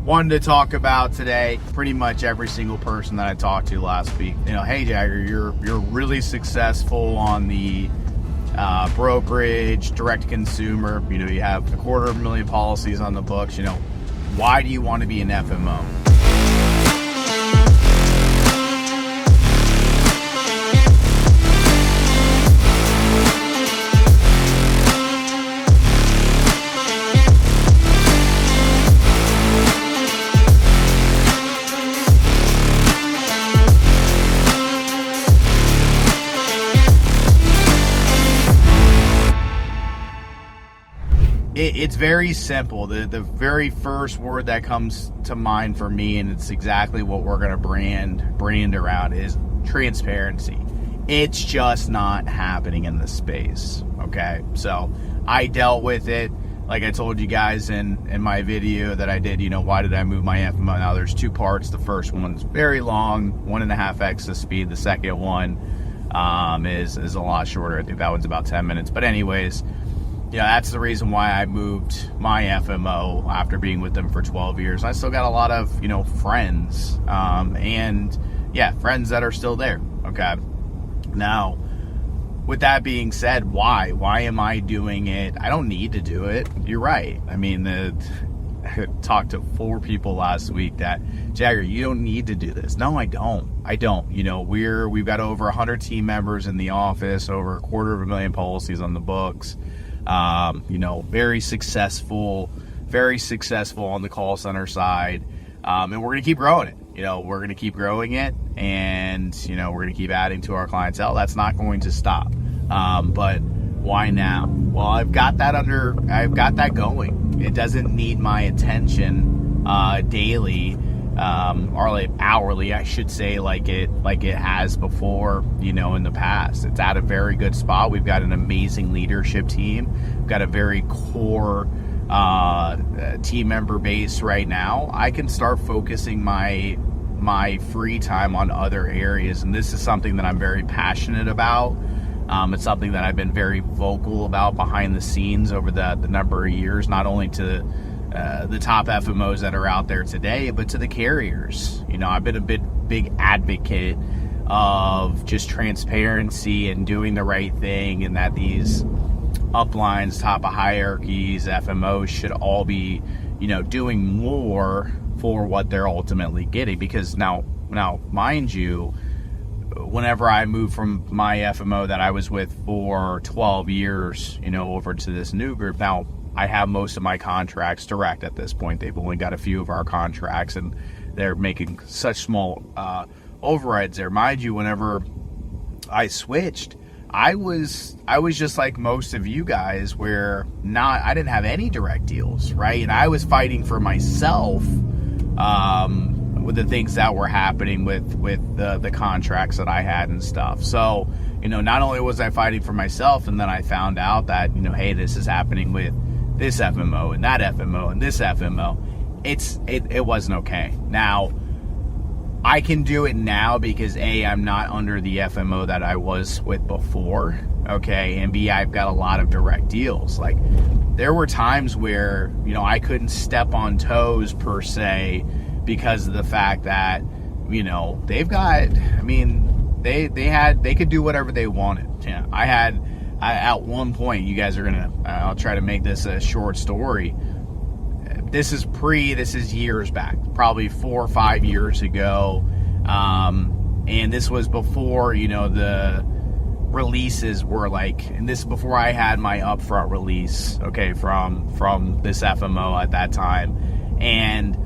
wanted to talk about today. Pretty much every single person that I talked to last week, hey Jagger, you're really successful on the brokerage, direct consumer. You have 250,000 policies on the books. Why do you want to be an FMO? It's very simple. The very first word that comes to mind for me, and it's exactly what we're going to brand around, is transparency. It's just not happening in this space, okay? So I dealt with it, like I told you guys in my video that I did, why did I move my FMO? Now there's two parts. The first one's very long, 1.5x the speed. The second one is a lot shorter. I think that one's about 10 minutes. But anyways, that's the reason why I moved my FMO after being with them for 12 years. I still got a lot of, friends, friends that are still there. Okay. Now, with that being said, why? Why am I doing it? I don't need to do it. You're right. I mean, I talked to 4 people last week that, Jagger, you don't need to do this. No, I don't. We've got over 100 team members in the office, over 250,000 policies on the books. Very successful on the call center side. And we're going to keep growing it. We're going to keep growing it, and, we're going to keep adding to our clientele. That's not going to stop. But why now? Well, I've got that going. It doesn't need my attention, daily, or like hourly, I should say, like it has before, in the past. It's at a very good spot. We've got an amazing leadership team. We've got a very core team member base right now. I can start focusing my free time on other areas, and this is something that I'm very passionate about. It's something that I've been very vocal about behind the scenes over the number of years, not only to the top FMOs that are out there today, but to the carriers. I've been a big advocate of just transparency and doing the right thing, and that these uplines, top of hierarchies, FMOs should all be, doing more for what they're ultimately getting. Because now, mind you, whenever I moved from my FMO that I was with for 12 years, over to this new group, now I have most of my contracts direct at this point. They've only got a few of our contracts, and they're making such small overrides there. Mind you, whenever I switched, I was just like most of you guys, where I didn't have any direct deals, right? And I was fighting for myself with the things that were happening with the contracts that I had and stuff. So, not only was I fighting for myself, and then I found out that, hey, this is happening with this FMO and that FMO and this FMO. It wasn't okay. Now, I can do it now because A, I'm not under the FMO that I was with before, okay, and B, I've got a lot of direct deals. Like, there were times where, I couldn't step on toes per se because of the fact that, they've got, they could do whatever they wanted. Yeah, at one point, you guys are gonna, I'll try to make this a short story. This is years back, probably 4 or 5 years ago. And this was before, the releases were like, and this is before I had my upfront release, okay, from this FMO at that time. And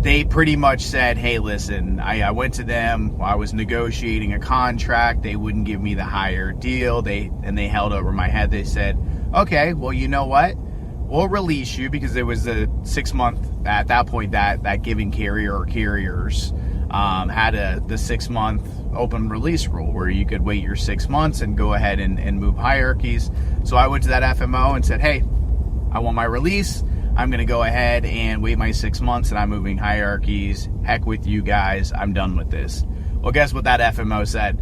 they pretty much said, hey, listen, I went to them, I was negotiating a contract, they wouldn't give me the higher deal, they held over my head. They said, okay, well, you know what, we'll release you, because there was a 6-month, at that point, that giving carrier or carriers had the 6-month open release rule, where you could wait your 6 months and go ahead and move hierarchies. So I went to that FMO and said, hey, I want my release. I'm going to go ahead and wait my 6 months, and I'm moving hierarchies. Heck with you guys. I'm done with this. Well, guess what that FMO said?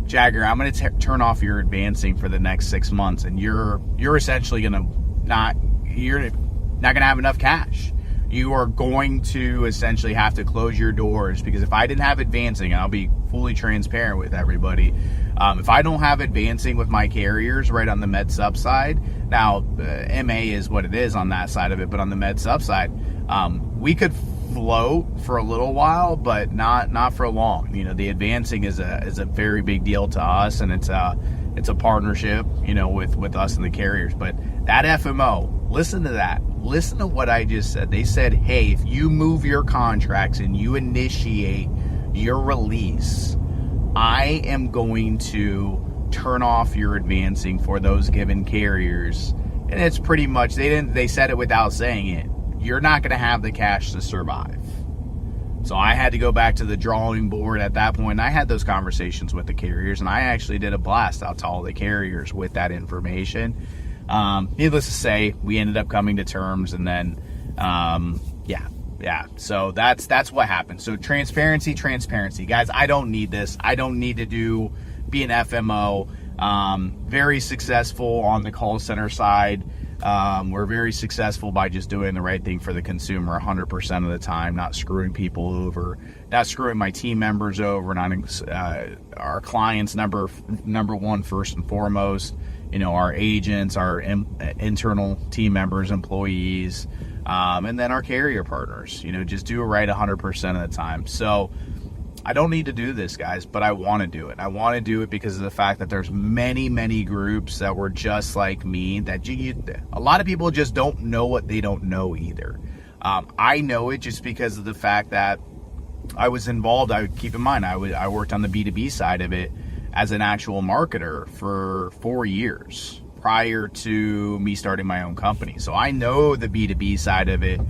Jagger, I'm going to turn off your advancing for the next 6 months, and you're essentially going to not, not going to have enough cash. You are going to essentially have to close your doors, because if I didn't have advancing, I'll be fully transparent with everybody. If I don't have advancing with my carriers right on the med sub side, now MA is what it is on that side of it, but on the med sub side, we could float for a little while, but not for long. The advancing is a very big deal to us, and it's a partnership, with us and the carriers. But that FMO, listen to that. Listen to what I just said. They said, hey, if you move your contracts and you initiate your release, I am going to turn off your advancing for those given carriers. And it's pretty much, they said it without saying it. You're not going to have the cash to survive. So I had to go back to the drawing board at that point. And I had those conversations with the carriers, and I actually did a blast out to all the carriers with that information. Needless to say, we ended up coming to terms, and then, yeah. So that's what happened. So transparency, guys. I don't need this. I don't need to be an FMO. Very successful on the call center side. We're very successful by just doing the right thing for the consumer 100% of the time, not screwing people over, not screwing my team members over, not our clients number one first and foremost. Our agents, our internal team members, employees, and then our carrier partners. Just do it right 100% of the time. So I don't need to do this, guys, but I want to do it. I want to do it because of the fact that there's many groups that were just like me, that a lot of people just don't know what they don't know either. I know it just because of the fact that I was involved. Keep in mind, I worked on the B2B side of it as an actual marketer for 4 years prior to me starting my own company. So I know the B2B side of it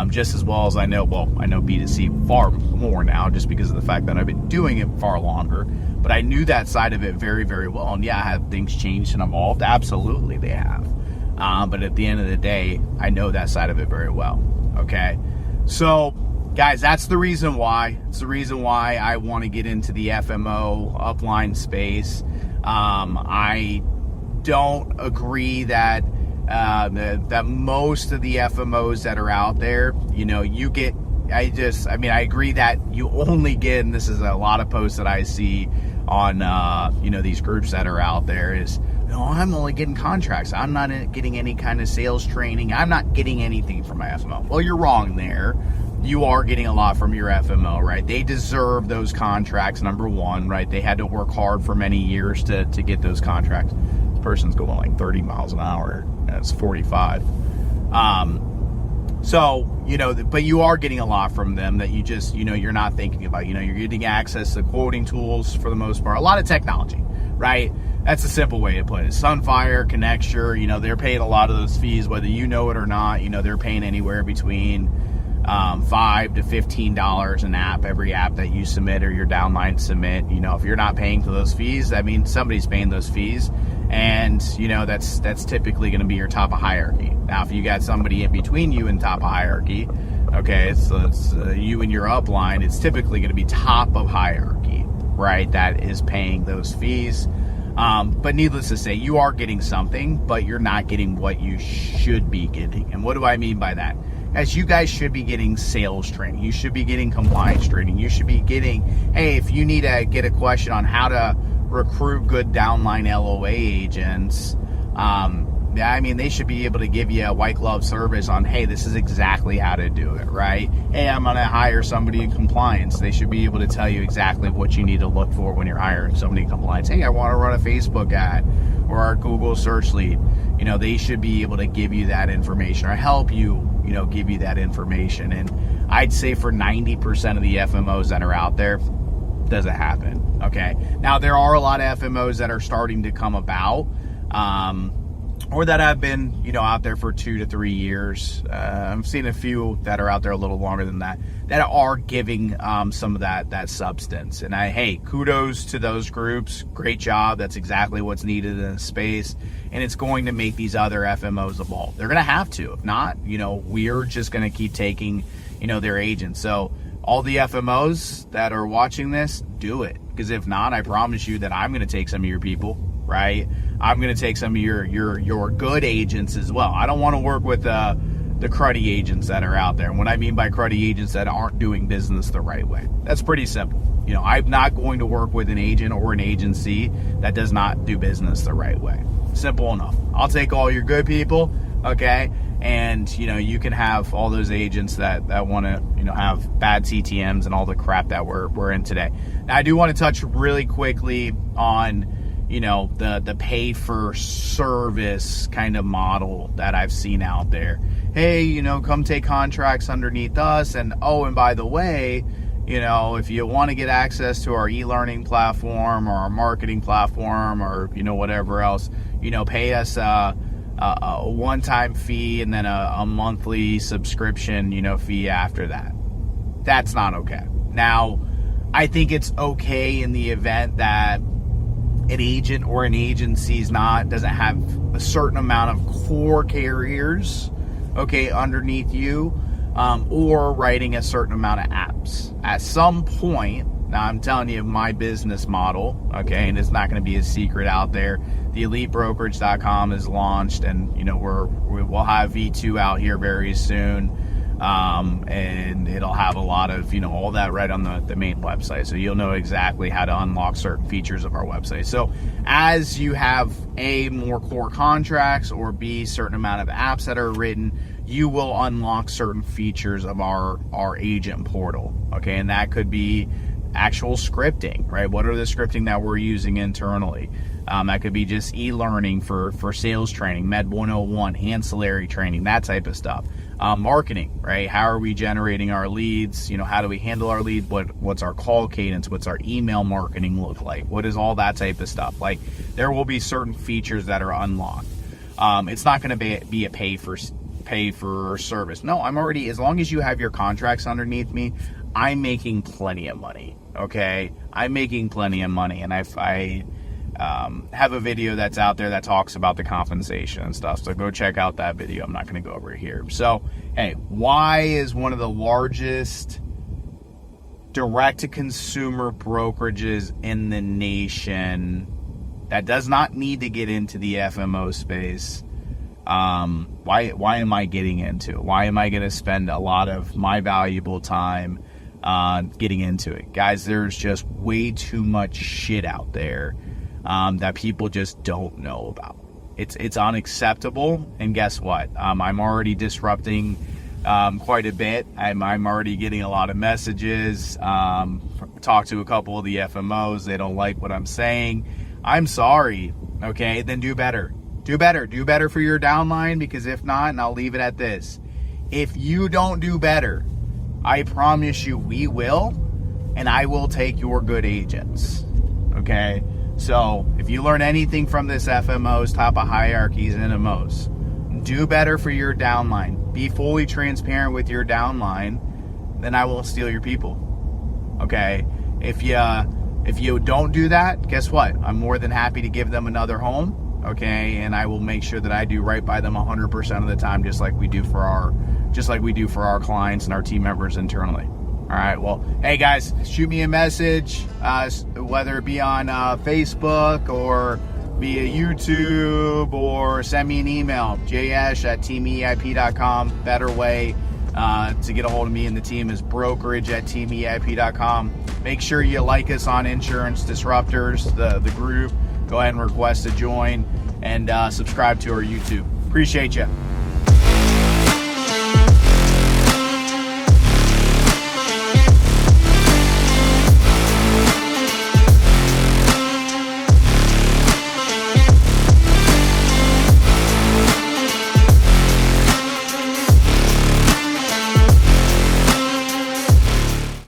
just as well as I know B2C far more now, just because of the fact that I've been doing it far longer. But I knew that side of it very, very well. And yeah, have things changed and evolved? Absolutely, they have. But at the end of the day, I know that side of it very well. Okay, so guys, that's the reason why. It's the reason why I want to get into the FMO upline space. I don't agree that most of the FMOs that are out there, you get, I agree that you only get, and this is a lot of posts that I see on, these groups that are out there, is, I'm only getting contracts. I'm not getting any kind of sales training. I'm not getting anything from my FMO. Well, you're wrong there. You are getting a lot from your FMO, right? They deserve those contracts, number one, right? They had to work hard for many years to get those contracts. This person's going like 30 miles an hour. That's 45. But you are getting a lot from them that you just, you're not thinking about. You're getting access to quoting tools for the most part. A lot of technology, right? That's a simple way to put it. Sunfire, Connecture, they're paying a lot of those fees, whether you know it or not. They're paying anywhere between $5 to $15 an app, every app that you submit or your downline submit. If you're not paying for those fees, that means somebody's paying those fees, and that's typically going to be your top of hierarchy. Now, if you got somebody in between you and top of hierarchy, okay, so it's you and your upline, it's typically going to be top of hierarchy, right? That is paying those fees. But needless to say, you are getting something, but you're not getting what you should be getting. And what do I mean by that? As you guys should be getting sales training. You should be getting compliance training. You should be getting, hey, if you need to get a question on how to recruit good downline LOA agents, they should be able to give you a white glove service on, hey, this is exactly how to do it, right? Hey, I'm going to hire somebody in compliance. They should be able to tell you exactly what you need to look for when you're hiring somebody in compliance. Hey, I want to run a Facebook ad or our Google search lead. They should be able to give you that information or help you, give you that information. And I'd say for 90% of the FMOs that are out there, doesn't happen. Okay. Now, there are a lot of FMOs that are starting to come about, or that have been, out there for 2 to 3 years. I've seen a few that are out there a little longer than that are giving some of that substance. And kudos to those groups. Great job. That's exactly what's needed in the space. And it's going to make these other FMOs evolve. They're going to have to. If not, we're just going to keep taking, their agents. So all the FMOs that are watching this, do it. Because if not, I promise you that I'm going to take some of your people, right? I'm going to take some of your good agents as well. I don't want to work with the the cruddy agents that are out there. And what I mean by cruddy agents, that aren't doing business the right way. That's pretty simple. I'm not going to work with an agent or an agency that does not do business the right way. Simple enough. I'll take all your good people, okay? And, you can have all those agents that want to, have bad CTMs and all the crap that we're in today. Now, I do want to touch really quickly on, the pay for service kind of model that I've seen out there. Hey, come take contracts underneath us. And, and by the way, if you want to get access to our e-learning platform or our marketing platform or, whatever else, pay us a one-time fee and then a monthly subscription, fee after that. That's not okay. Now, I think it's okay in the event that an agent or an agency doesn't have a certain amount of core carriers, okay, underneath you, or writing a certain amount of apps. At some point, now I'm telling you my business model, okay, and it's not going to be a secret out there. The EliteBrokerage.com is launched, and we'll have V2 out here very soon, and it'll have a lot of all that right on the main website, so you'll know exactly how to unlock certain features of our website. So as you have A, more core contracts, or B, certain amount of apps that are written, you will unlock certain features of our agent portal, okay? And that could be actual scripting, right? What are the scripting that we're using internally? That could be just e-learning for sales training, Med 101, ancillary training, that type of stuff. Marketing, right? How are we generating our leads? How do we handle our lead? What's our call cadence? What's our email marketing look like? What is all that type of stuff? Like, there will be certain features that are unlocked. It's not going to be a pay for service. No, I'm already, as long as you have your contracts underneath me, I'm making plenty of money, okay? I'm making plenty of money, and I have a video that's out there that talks about the compensation and stuff, so go check out that video. I'm not going to go over it here. So, hey, why is one of the largest direct-to-consumer brokerages in the nation that does not need to get into the FMO space, why am I getting into it? Why am I going to spend a lot of my valuable time getting into it? Guys, there's just way too much shit out there that people just don't know about. It's unacceptable, and guess what? I'm already disrupting quite a bit. I'm already getting a lot of messages. Talk to a couple of the FMOs. They don't like what I'm saying. I'm sorry. Okay, then do better. Do better for your downline, because if not, and I'll leave it at this, if you don't do better, I promise you we will, and I will take your good agents. Okay, so if you learn anything from this FMOs, top of hierarchies, and MOs, do better for your downline. Be fully transparent with your downline, then I won't steal your people. Okay, if you don't do that, guess what? I'm more than happy to give them another home. Okay, and I will make sure that I do right by them 100% of the time, just like we do for our clients and our team members internally. All right, well, hey guys, shoot me a message, whether it be on Facebook or via YouTube, or send me an email, jash@teameip.com. Better way to get a hold of me and the team is brokerage@teameip.com. Make sure you like us on Insurance Disruptors, the group. Go ahead and request to join, and subscribe to our YouTube. Appreciate you.